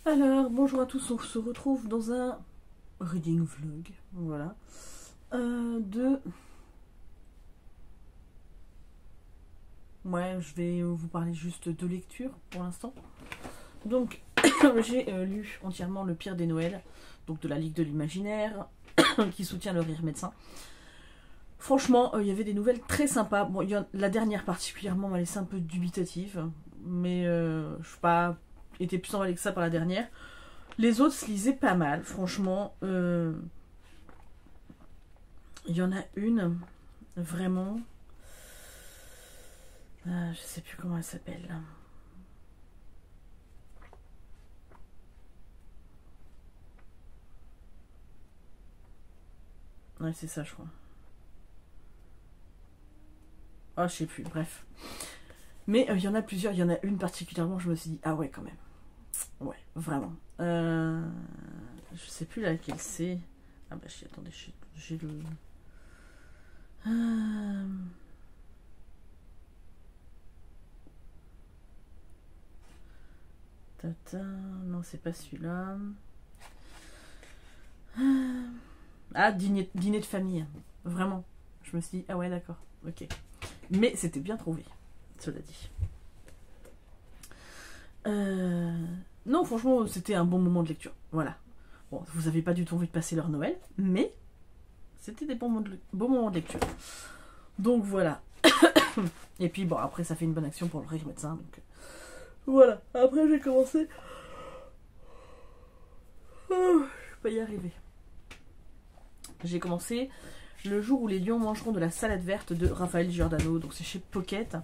Alors, bonjour à tous, on se retrouve dans un reading vlog, voilà, Ouais, je vais vous parler juste de lecture pour l'instant. Donc, j'ai lu entièrement Le Pire des Noëls, donc de la Ligue de l'Imaginaire, qui soutient le rire médecin. Franchement, il y avait des nouvelles très sympas. Bon, la dernière particulièrement m'a laissé un peu dubitative, mais je n'ai pas été plus emballée que ça par la dernière. Les autres se lisaient pas mal, franchement. Il y en a une, vraiment. Je sais plus comment elle s'appelle. Ouais, c'est ça, je crois. Ah, je sais plus, bref. Mais il y en a plusieurs, il y en a une particulièrement, je me suis dit, ah ouais, quand même. Ouais, vraiment. Je sais plus laquelle c'est. Ah bah, attendez, j'ai le. Tata, non, c'est pas celui-là. Ah, dîner de famille. Vraiment. Je me suis dit, ah ouais, d'accord, ok. Mais c'était bien trouvé, cela dit. Non, franchement, c'était un bon moment de lecture. Voilà. Bon, vous n'avez pas du tout envie de passer leur Noël, mais c'était des bons moments de lecture. Donc voilà. Et puis bon, après, ça fait une bonne action pour le rire médecin. Donc voilà. Après, j'ai commencé. Oh, je vais pas y arriver. J'ai commencé Le jour où les lions mangeront de la salade verte de Raphaël Giordano. Donc c'est chez Pocket.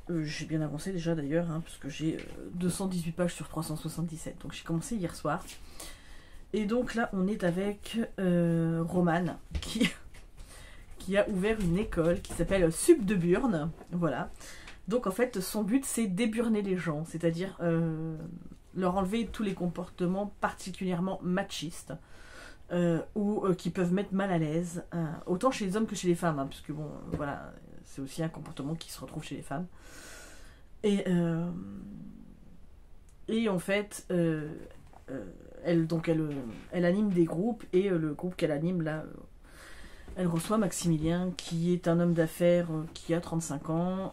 J'ai bien avancé déjà d'ailleurs, hein, parce que j'ai 218 pages sur 377. Donc j'ai commencé hier soir. Et donc là, on est avec Romane, qui a ouvert une école qui s'appelle Sup de Burne. Voilà. Donc en fait, son but, c'est d'éburner les gens, c'est-à-dire leur enlever tous les comportements particulièrement machistes ou qui peuvent mettre mal à l'aise, autant chez les hommes que chez les femmes, hein, puisque bon, voilà, c'est aussi un comportement qui se retrouve chez les femmes. Et en fait, elle anime des groupes, et le groupe qu'elle anime là, elle reçoit Maximilien, qui est un homme d'affaires qui a 35 ans,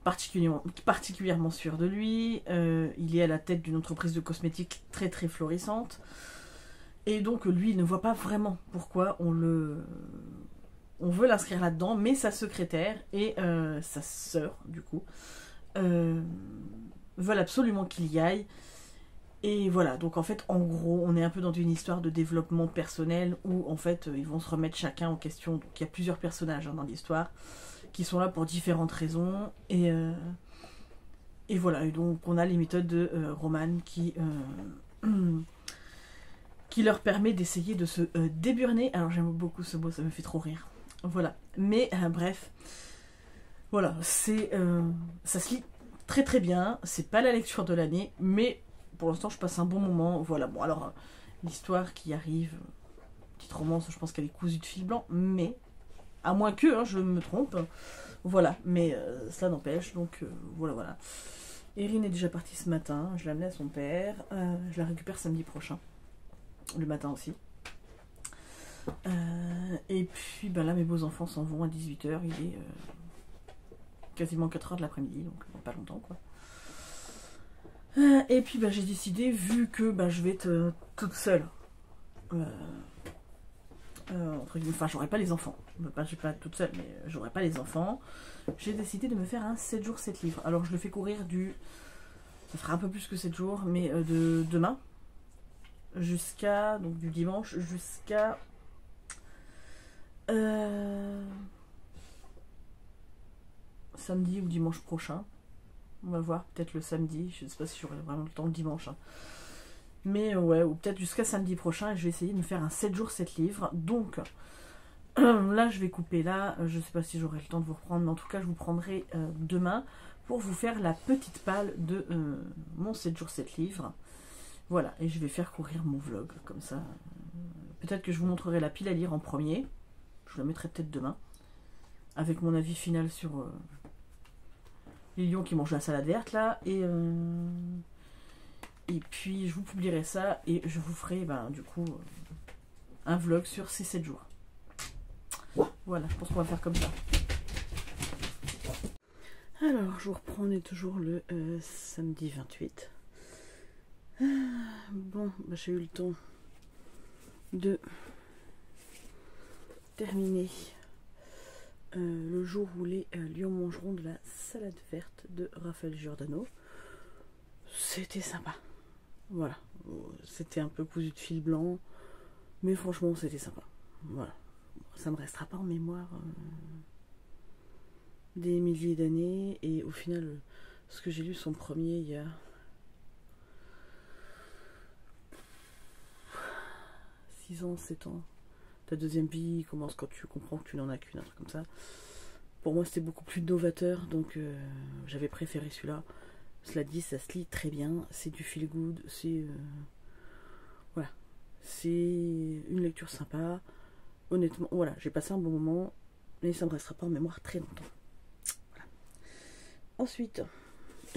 particulièrement sûr de lui. Il est à la tête d'une entreprise de cosmétiques très très florissante. Et donc lui, il ne voit pas vraiment pourquoi on veut l'inscrire là-dedans, mais sa secrétaire et sa sœur, du coup, veulent absolument qu'il y aille. Et voilà, donc en fait, en gros, on est un peu dans une histoire de développement personnel où en fait, ils vont se remettre chacun en question. Donc il y a plusieurs personnages dans l'histoire qui sont là pour différentes raisons. Et voilà, et donc on a les méthodes de Romane qui leur permet d'essayer de se déburner. Alors j'aime beaucoup ce mot, ça me fait trop rire. Voilà, mais bref, voilà, ça se lit très très bien. C'est pas la lecture de l'année, mais pour l'instant je passe un bon moment. Voilà, bon alors l'histoire qui arrive, petite romance, je pense qu'elle est cousue de fil blanc, mais à moins que je me trompe. Voilà, mais cela n'empêche, donc voilà. Erin est déjà partie ce matin, je l'ai amenée à son père, je la récupère samedi prochain, le matin aussi. Et puis là mes beaux enfants s'en vont à 18h, il est quasiment 4h de l'après-midi, donc pas longtemps quoi. Et puis j'ai décidé, vu que je vais être toute seule, enfin j'aurai pas les enfants, je vais pas être toute seule, mais j'aurai pas les enfants, j'ai décidé de me faire un 7 jours 7 livres. Alors je le fais courir ça fera un peu plus que 7 jours, mais de demain jusqu'à, donc du dimanche jusqu'à samedi ou dimanche prochain. On va voir, peut-être le samedi, je sais pas si j'aurai vraiment le temps le dimanche, hein. Mais ouais, ou peut-être jusqu'à samedi prochain, et je vais essayer de me faire un 7 jours 7 livres. Donc là je vais couper là, je sais pas si j'aurai le temps de vous reprendre, mais en tout cas je vous prendrai demain pour vous faire la petite palle de mon 7 jours 7 livres. Voilà, et je vais faire courir mon vlog comme ça. Peut-être que je vous montrerai la pile à lire en premier, je la mettrai peut-être demain, avec mon avis final sur les lions qui mangent la salade verte là. Et puis je vous publierai ça et je vous ferai du coup un vlog sur ces 7 jours. Voilà, je pense qu'on va faire comme ça. Alors, je vous reprends, on est toujours le samedi 28. Bon, j'ai eu le temps de terminer le jour où les lions mangeront de la salade verte de Raphaël Giordano. C'était sympa. Voilà, c'était un peu cousu de fil blanc, mais franchement, c'était sympa. Voilà, ça ne me restera pas en mémoire des milliers d'années. Et au final, ce que j'ai lu, son premier, il y a 6 ans, 7 ans. Ta deuxième vie commence quand tu comprends que tu n'en as qu'une, un truc comme ça. Pour moi, c'était beaucoup plus novateur, donc j'avais préféré celui-là. Cela dit, ça se lit très bien, c'est du feel good, c'est voilà, c'est une lecture sympa. Honnêtement, voilà, j'ai passé un bon moment, mais ça ne me restera pas en mémoire très longtemps. Voilà. Ensuite,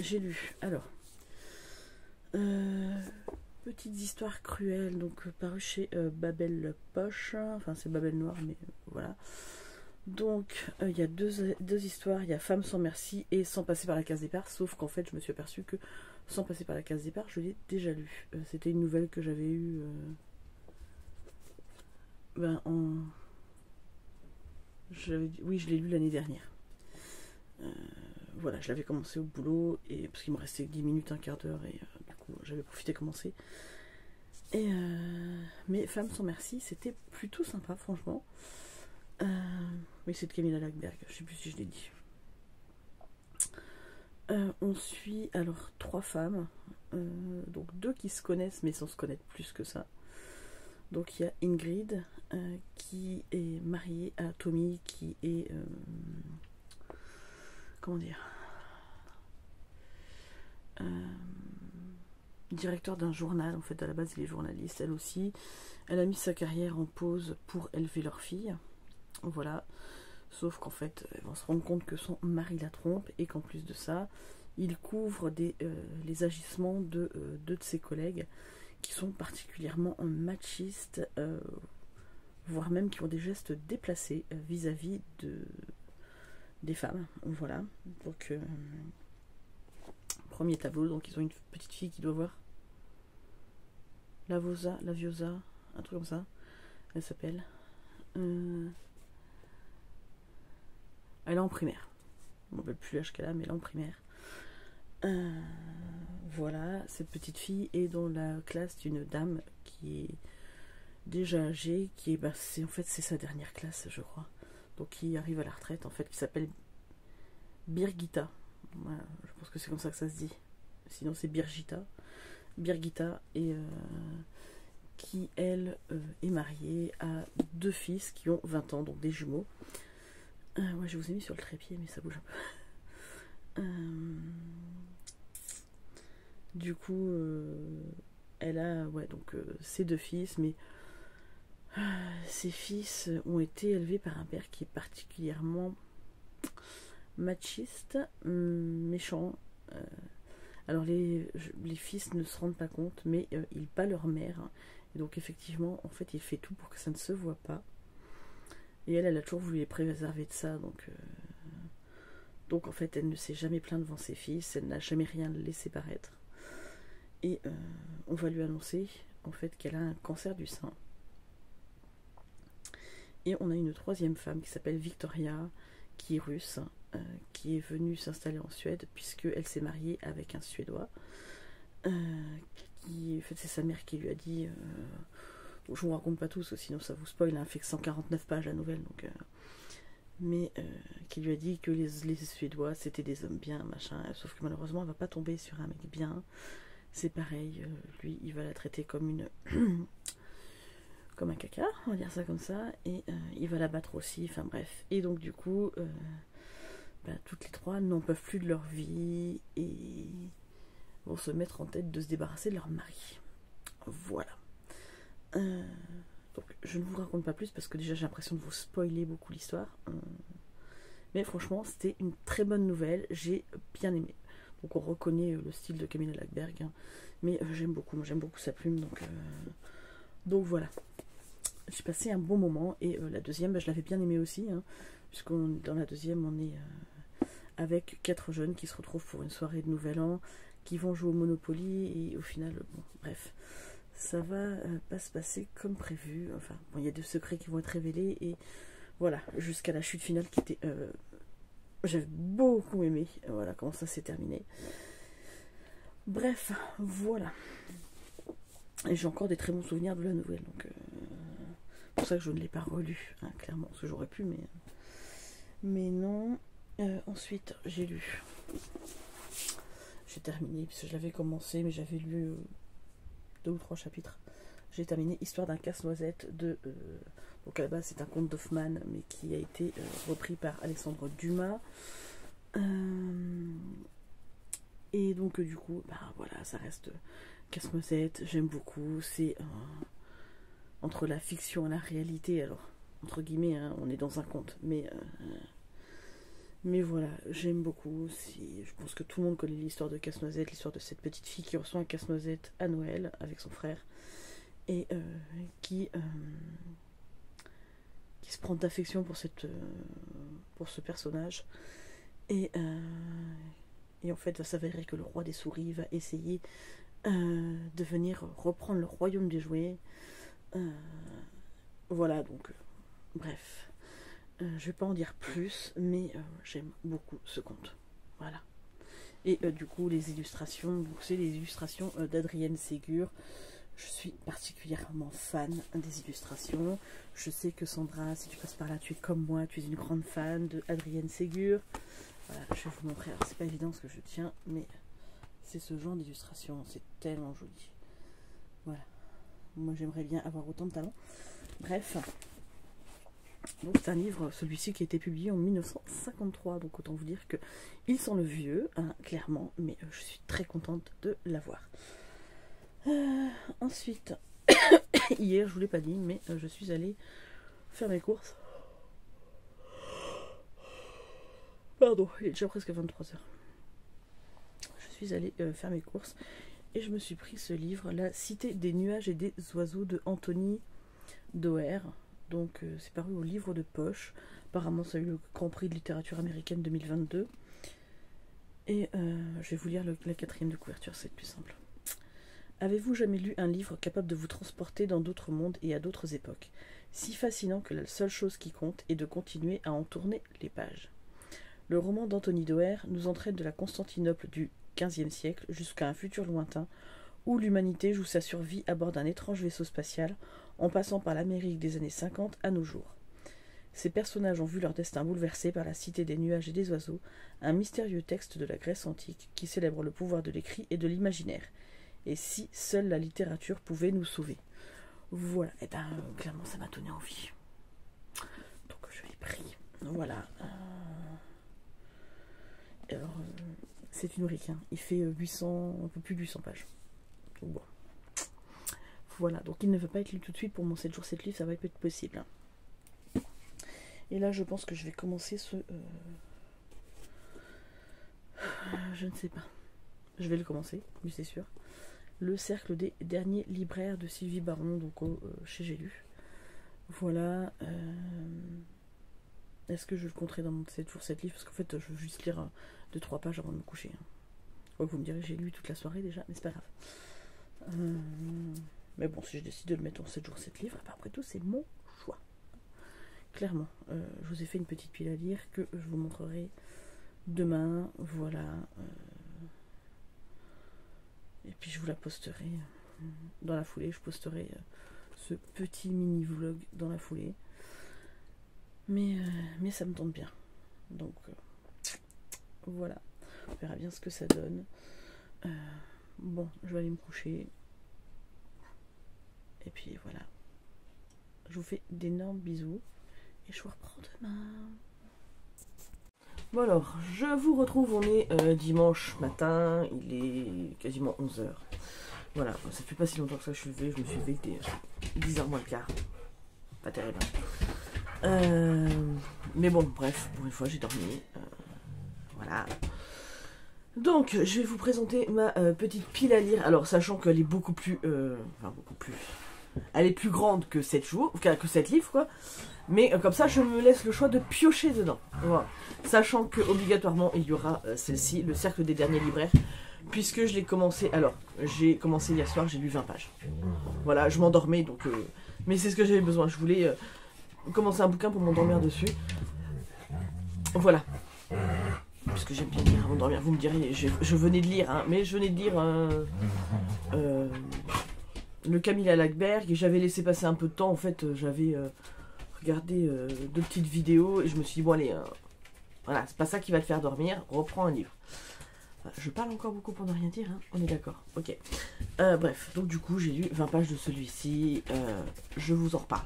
j'ai lu, alors, petites histoires cruelles, donc paru chez Babel Poche, enfin c'est Babel Noir, mais voilà. Donc il y a deux histoires, il y a Femme sans merci et Sans passer par la case départ, sauf qu'en fait je me suis aperçue que Sans passer par la case départ, je l'ai déjà lu. C'était une nouvelle que j'avais eue oui, je l'ai lu l'année dernière. Voilà, je l'avais commencé au boulot, et parce qu'il me restait 10 minutes, un quart d'heure, et du coup j'avais profité de commencer. Mais Femme sans merci, c'était plutôt sympa, franchement. Oui, c'est de Camilla Lackberg, je sais plus si je l'ai dit. On suit alors 3 femmes, donc 2 qui se connaissent mais sans se connaître plus que ça. Donc il y a Ingrid qui est mariée à Tommy, qui est comment dire, directeur d'un journal. En fait, à la base il est journaliste, elle aussi. Elle a mis sa carrière en pause pour élever leur fille. Voilà, sauf qu'en fait, elles vont se rendre compte que son mari la trompe, et qu'en plus de ça, il couvre les agissements de 2 de ses collègues qui sont particulièrement machistes, voire même qui ont des gestes déplacés vis-à-vis des femmes. Voilà, donc premier tableau, donc ils ont une petite fille qui doit voir Laviosa, un truc comme ça, elle s'appelle. Elle est en primaire. Je ne me rappelle plus l'âge qu'elle a, mais elle est en primaire. Voilà, cette petite fille est dans la classe d'une dame qui est déjà âgée, qui est, en fait, c'est sa dernière classe, je crois. Donc, qui arrive à la retraite, en fait, qui s'appelle Birgitta. Voilà, je pense que c'est comme ça que ça se dit. Sinon, c'est Birgitta. Birgitta, et qui, elle, est mariée à 2 fils qui ont 20 ans, donc des jumeaux. Ouais, je vous ai mis sur le trépied, mais ça bouge un peu. Du coup, elle a donc ses 2 fils, mais ces fils ont été élevés par un père qui est particulièrement machiste, méchant. Alors les fils ne se rendent pas compte, mais ils battent leur mère. Et donc effectivement, en fait, il fait tout pour que ça ne se voit pas. Et elle a toujours voulu les préserver de ça, donc en fait, elle ne s'est jamais plainte devant ses fils, elle n'a jamais rien laissé paraître. Et on va lui annoncer, en fait, qu'elle a un cancer du sein. Et on a une 3e femme qui s'appelle Victoria, qui est russe, qui est venue s'installer en Suède, puisqu'elle s'est mariée avec un Suédois. En fait, c'est sa mère qui lui a dit... je vous raconte pas tout, sinon ça vous spoil, hein, fait que 149 pages la nouvelle, donc mais qui lui a dit que les Suédois c'était des hommes bien, machin, sauf que malheureusement elle va pas tomber sur un mec bien. C'est pareil, lui il va la traiter comme une comme un caca, on va dire ça comme ça, et il va la battre aussi, enfin bref. Et donc du coup toutes les 3 n'en peuvent plus de leur vie et vont se mettre en tête de se débarrasser de leur mari. Voilà. Donc je ne vous raconte pas plus parce que déjà j'ai l'impression de vous spoiler beaucoup l'histoire. Mais franchement, c'était une très bonne nouvelle. J'ai bien aimé. Donc on reconnaît le style de Camilla Läckberg. Hein. Mais j'aime beaucoup. J'aime beaucoup sa plume. Donc voilà. J'ai passé un bon moment. Et la deuxième, bah, je l'avais bien aimée aussi. Hein, puisqu'on dans la deuxième, on est avec 4 jeunes qui se retrouvent pour une soirée de Nouvel An, qui vont jouer au Monopoly. Et au final, bon, bref. Ça va pas se passer comme prévu. Enfin, bon, il y a des secrets qui vont être révélés. Et voilà, jusqu'à la chute finale qui était... j'avais beaucoup aimé. Voilà comment ça s'est terminé. Bref, voilà. Et j'ai encore des très bons souvenirs de la nouvelle. Donc, c'est pour ça que je ne l'ai pas relue, hein, clairement. Parce que j'aurais pu, mais non. Ensuite, j'ai lu. J'ai terminé, puisque je l'avais commencé, mais j'avais lu 2 ou 3 chapitres. J'ai terminé Histoire d'un casse-noisette de... donc à la base c'est un conte d'Hoffmann, mais qui a été repris par Alexandre Dumas. Et donc du coup, bah, voilà, ça reste casse-noisette, j'aime beaucoup. C'est entre la fiction et la réalité, alors entre guillemets, hein, on est dans un conte, mais voilà, j'aime beaucoup. Je pense que tout le monde connaît l'histoire de Casse-Noisette, l'histoire de cette petite fille qui reçoit un casse-noisette à Noël avec son frère. Et qui se prend d'affection pour ce personnage. Et en fait, va s'avérer que le roi des souris va essayer de venir reprendre le royaume des jouets. Voilà, donc, bref. Je vais pas en dire plus, mais j'aime beaucoup ce conte. Voilà. Et du coup, les illustrations, c'est les illustrations d'Adrienne Ségur. Je suis particulièrement fan des illustrations. Je sais que Sandra, si tu passes par là, tu es comme moi, tu es une grande fan de Adrienne Ségur. Voilà, je vais vous montrer. Alors, c'est pas évident ce que je tiens, mais c'est ce genre d'illustration. C'est tellement joli. Voilà. Moi, j'aimerais bien avoir autant de talent. Bref. Donc, c'est un livre, celui-ci, qui a été publié en 1953. Donc, autant vous dire que il sent le vieux, hein, clairement. Mais je suis très contente de l'avoir. Ensuite, hier, je vous l'ai pas dit, mais je suis allée faire mes courses. Pardon, il est déjà presque 23h. Je suis allée faire mes courses et je me suis pris ce livre, La Cité des nuages et des oiseaux de Anthony Doerr. Donc c'est paru au livre de poche. Apparemment ça a eu le Grand Prix de littérature américaine 2022. Et je vais vous lire la 4e de couverture, c'est plus simple. Avez-vous jamais lu un livre capable de vous transporter dans d'autres mondes et à d'autres époques, si fascinant que la seule chose qui compte est de continuer à en tourner les pages? Le roman d'Anthony Doerr nous entraîne de la Constantinople du XVe siècle jusqu'à un futur lointain où l'humanité joue sa survie à bord d'un étrange vaisseau spatial en passant par l'Amérique des années 50 à nos jours. Ces personnages ont vu leur destin bouleversé par la Cité des nuages et des oiseaux, un mystérieux texte de la Grèce antique qui célèbre le pouvoir de l'écrit et de l'imaginaire. Et si seule la littérature pouvait nous sauver. Voilà, et ben clairement ça m'a donné envie. Donc je l'ai pris. Voilà. Alors, c'est une brique, hein. Il fait 800, un peu plus de 800 pages. Donc bon. Voilà, donc il ne veut pas être lu tout de suite pour mon 7 jours 7 livres, ça va pas être possible. Hein. Et là je pense que je vais commencer ce... je ne sais pas. Je vais le commencer, oui c'est sûr. Le cercle des derniers libraires de Sylvie Baron, donc chez J'ai lu. Voilà. Est-ce que je le compterai dans mon 7 jours 7 livres? Parce qu'en fait, je veux juste lire 2-3 pages avant de me coucher. Hein. Ouais, vous me direz, j'ai lu toute la soirée déjà, mais c'est pas grave. Mais bon, si je décide de le mettre en 7 jours 7 livres, après tout, c'est mon choix. Clairement. Je vous ai fait une petite pile à lire que je vous montrerai demain. Voilà. Et puis je vous la posterai dans la foulée. Je posterai ce petit mini vlog dans la foulée. Mais ça me tente bien. Donc voilà. On verra bien ce que ça donne. Bon, je vais aller me coucher. Et puis voilà. Je vous fais d'énormes bisous. Et je vous reprends demain. Bon alors, je vous retrouve, on est dimanche matin, il est quasiment 11h. Voilà, ça fait pas si longtemps que ça je suis levée, je me suis levée, 10h moins le quart. Pas terrible. Mais bon, bref, pour une fois, j'ai dormi. Voilà. Donc, je vais vous présenter ma petite pile à lire. Alors, sachant qu'elle est beaucoup plus... enfin, beaucoup plus... Elle est plus grande que 7 jours, que 7 livres, quoi. Mais comme ça, je me laisse le choix de piocher dedans. Voilà. Sachant que obligatoirement, il y aura celle-ci, Le Cercle des Derniers Libraires. Puisque je l'ai commencé... Alors, j'ai commencé hier soir, j'ai lu 20 pages. Voilà, je m'endormais, donc... mais c'est ce que j'avais besoin. Je voulais commencer un bouquin pour m'endormir dessus. Voilà. Puisque j'aime bien lire avant de dormir. Vous me direz, je venais de lire, hein, mais je venais de lire... le Camilla Lackberg, et j'avais laissé passer un peu de temps. En fait, j'avais regardé 2 petites vidéos et je me suis dit, bon allez, voilà, c'est pas ça qui va te faire dormir, reprends un livre. Je parle encore beaucoup pour ne rien dire, hein, on est d'accord, ok. Bref, donc du coup j'ai lu 20 pages de celui-ci, je vous en reparle.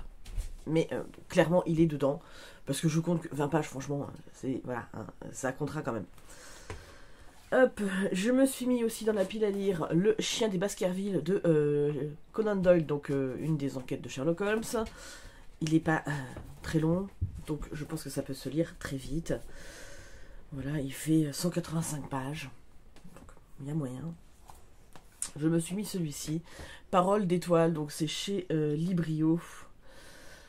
Mais clairement il est dedans, parce que je compte que 20 pages, franchement, c'est voilà, hein, ça comptera quand même. Hop, je me suis mis aussi dans la pile à lire Le Chien des Baskerville de Conan Doyle, donc une des enquêtes de Sherlock Holmes. Il n'est pas très long, donc je pense que ça peut se lire très vite. Voilà, il fait 185 pages, donc il y a moyen. Je me suis mis celui-ci, Parole d'étoile, donc c'est chez Librio.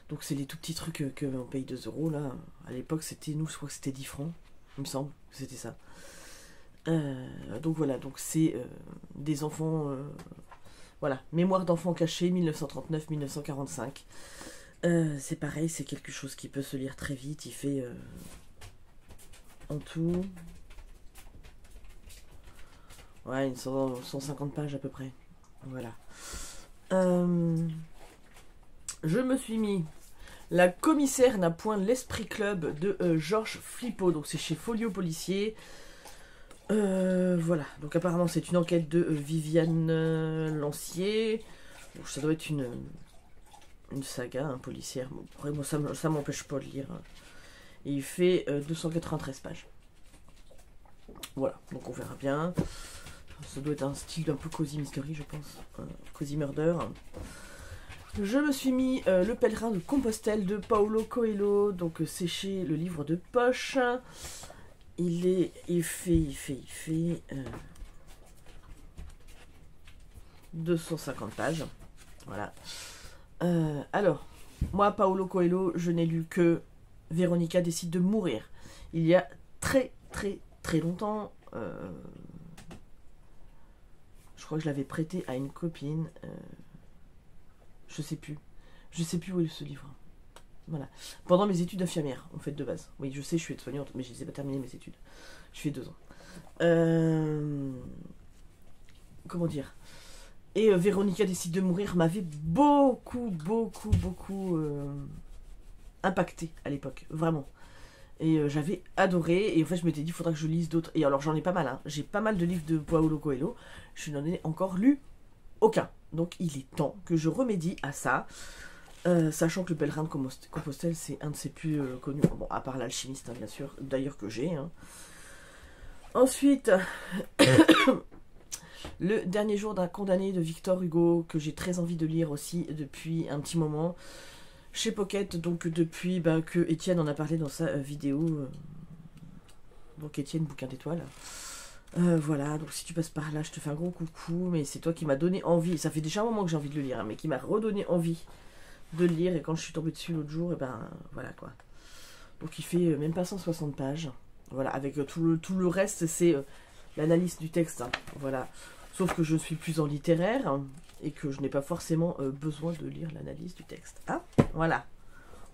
Donc c'est les tout petits trucs qu'on paye 2 € là. À l'époque c'était, nous je crois que c'était 10 francs, il me semble que c'était ça. Donc voilà, donc c'est des enfants, voilà, Mémoire d'enfants cachés, 1939-1945. C'est pareil, c'est quelque chose qui peut se lire très vite. Il fait en tout, ouais, une 150 pages à peu près. Voilà. Je me suis mis La commissaire n'a point l'esprit club de Georges Flippot, donc c'est chez Folio Policier. Voilà, donc apparemment c'est une enquête de Viviane Lancier. Bon, ça doit être une saga, policière. Bon, après, moi ça m'empêche pas de lire. Et il fait 293 pages. Voilà, donc on verra bien. Ça doit être un style un peu Cozy Mystery, je pense. Cozy Murder. Je me suis mis Le Pèlerin de Compostelle de Paulo Coelho. Donc c'est chez Le Livre de Poche. Il fait 250 pages. Voilà. Alors, moi, Paulo Coelho, je n'ai lu que Véronica décide de mourir. Il y a très longtemps. Je crois que je l'avais prêté à une copine. Je sais plus. Je sais plus où est ce livre. Voilà. Pendant mes études d'infirmière, en fait, de base. Oui, je sais, je suis aide-soignante, mais je ne les ai pas terminées, mes études. Je fais 2 ans. Comment dire? Et Véronica décide de mourir m'avait beaucoup impacté à l'époque. Vraiment. Et j'avais adoré. Et en fait, je m'étais dit, il faudra que je lise d'autres. Et alors, j'en ai pas mal. Hein. J'ai pas mal de livres de Paulo Coelho. Je n'en ai encore lu aucun. Donc, il est temps que je remédie à ça. Sachant que Le Pèlerin de Compostelle, c'est un de ses plus connus. Bon, à part L'Alchimiste, hein, bien sûr. D'ailleurs, que j'ai. Hein. Ensuite, Le Dernier jour d'un condamné de Victor Hugo, que j'ai très envie de lire aussi depuis un petit moment. Chez Pocket, donc depuis que Étienne en a parlé dans sa vidéo. Donc Étienne, bouquin d'étoiles. Voilà, donc si tu passes par là, je te fais un gros coucou. Mais c'est toi qui m'as donné envie. Ça fait déjà un moment que j'ai envie de le lire, hein, mais qui m'a redonné envie de le lire. Et quand je suis tombée dessus l'autre jour, et voilà quoi. Donc il fait même pas 160 pages. Voilà, avec tout le reste, c'est l'analyse du texte. Hein, voilà. Sauf que je suis plus en littéraire, hein, et que je n'ai pas forcément besoin de lire l'analyse du texte. Hein, voilà.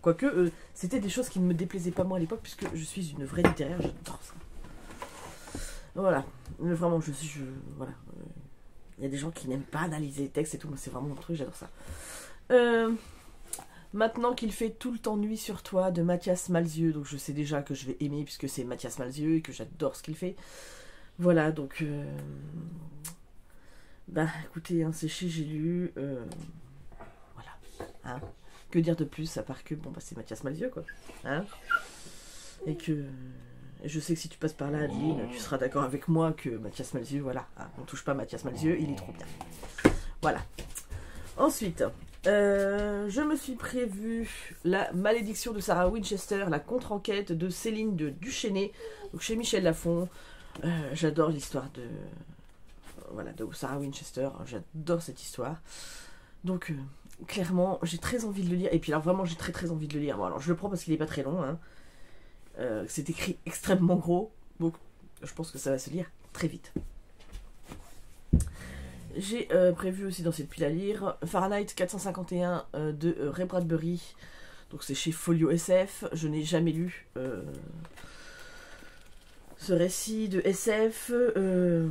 Quoique, c'était des choses qui ne me déplaisaient pas moi à l'époque, puisque je suis une vraie littéraire, j'adore ça. Voilà. Mais vraiment, voilà. Il y a des gens qui n'aiment pas analyser les textes et tout, moi c'est vraiment mon truc, j'adore ça. Maintenant qu'il fait tout le temps nuit sur toi de Mathias Malzieu, donc je sais déjà que je vais aimer puisque c'est Mathias Malzieu et que j'adore ce qu'il fait. Voilà, donc écoutez, hein, c'est chez J'ai lu. Voilà. Hein. Que dire de plus à part que c'est Mathias Malzieu quoi. Hein. Et que je sais que si tu passes par là, Adeline, tu seras d'accord avec moi que Mathias Malzieu, voilà, hein, on touche pas Mathias Malzieu, il est trop bien. Voilà. Ensuite, Je me suis prévu La malédiction de Sarah Winchester, la contre-enquête de Céline de Duchesnay, donc chez Michel Lafon. J'adore l'histoire de, voilà, de Sarah Winchester, j'adore cette histoire. Donc clairement, j'ai très envie de le lire. Et puis alors vraiment, j'ai très envie de le lire. Bon, alors je le prends parce qu'il n'est pas très long. Hein. C'est écrit extrêmement gros, donc je pense que ça va se lire très vite. J'ai prévu aussi dans cette pile à lire Fahrenheit 451 de Ray Bradbury. Donc c'est chez Folio SF. Je n'ai jamais lu ce récit de SF. Je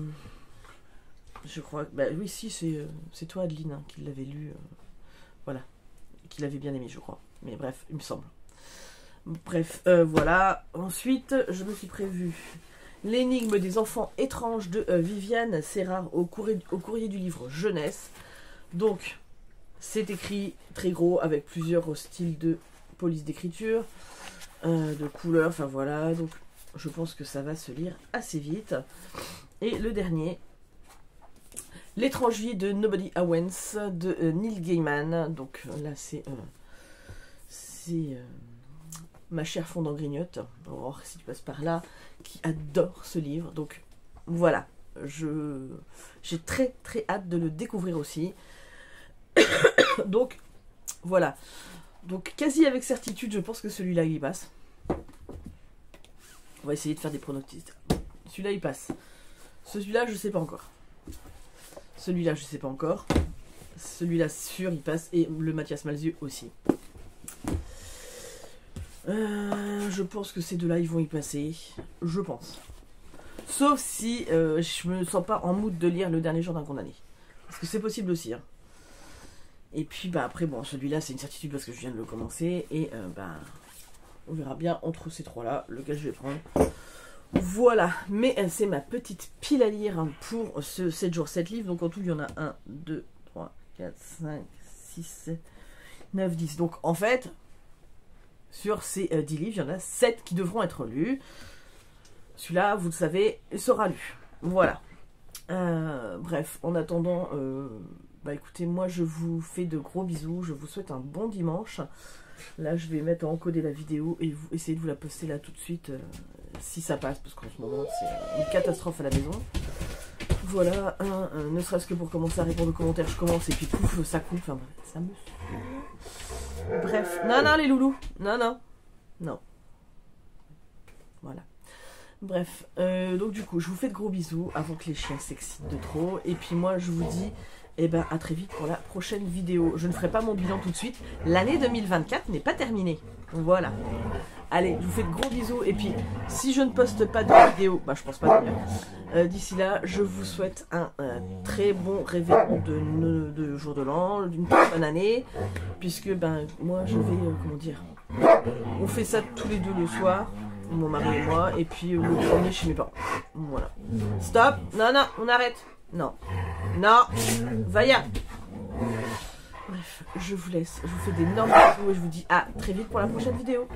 crois que... Bah oui, si, c'est toi, Adeline, hein, qui l'avait lu. Voilà. Qui l'avait bien aimé, je crois. Mais bref, il me semble. Bref, voilà. Ensuite, je me suis prévu L'énigme des enfants étranges de Viviane Serrard au courrier du livre jeunesse. Donc, c'est écrit très gros avec plusieurs styles de police d'écriture, de couleurs, enfin voilà. Donc, je pense que ça va se lire assez vite. Et le dernier, L'étranger de Nobody Owens de Neil Gaiman. Donc là, c'est ma chère fondant grignote, Aurore, si tu passes par là, qui adore ce livre. Donc voilà, j'ai très hâte de le découvrir aussi. Donc voilà. Donc quasi avec certitude, je pense que celui-là il passe. On va essayer de faire des pronostics. Celui-là il passe. Celui-là je sais pas encore. Celui-là je sais pas encore. Celui-là sûr il passe. Et le Mathias Malzieu aussi. Je pense que ces deux-là, ils vont y passer. Je pense. Sauf si je me sens pas en mood de lire Le Dernier Jour d'un condamné. Parce que c'est possible aussi. Hein. Et puis, bah après, bon, celui-là, c'est une certitude parce que je viens de le commencer. Et bah, on verra bien entre ces trois-là, lequel je vais prendre. Voilà. Mais c'est ma petite pile à lire pour ce 7 jours 7 livres. Donc en tout, il y en a 1, 2, 3, 4, 5, 6, 7, 9, 10. Donc en fait... Sur ces 10 livres, il y en a 7 qui devront être lus. Celui-là, vous le savez, sera lu. Voilà. Bref, en attendant, bah écoutez, moi je vous fais de gros bisous. Je vous souhaite un bon dimanche. Là, je vais mettre à encoder la vidéo et essayer de vous la poster là tout de suite, si ça passe, parce qu'en ce moment, c'est une catastrophe à la maison. Voilà, ne serait-ce que pour commencer à répondre aux commentaires, je commence et puis pouf, ça coupe. Enfin, ça me... Bref, non les loulous, non. Voilà. Bref, donc du coup, je vous fais de gros bisous avant que les chiens s'excitent de trop. Et puis moi, je vous dis, eh ben, à très vite pour la prochaine vidéo. Je ne ferai pas mon bilan tout de suite. L'année 2024 n'est pas terminée. Voilà. Allez, je vous fais de gros bisous. Et puis, si je ne poste pas de vidéo, bah je pense pas d'ailleurs. D'ici là, je vous souhaite un très bon réveillon de jour de l'an, d'une très bonne année. Puisque, ben, moi, je vais, comment dire, on fait ça tous les deux le soir, mon mari et moi. Et puis, le premier chez mes parents. Voilà. Stop. Non, on arrête. Non, Vaya. Bref, je vous laisse. Je vous fais d'énormes bisous et je vous dis à très vite pour la prochaine vidéo.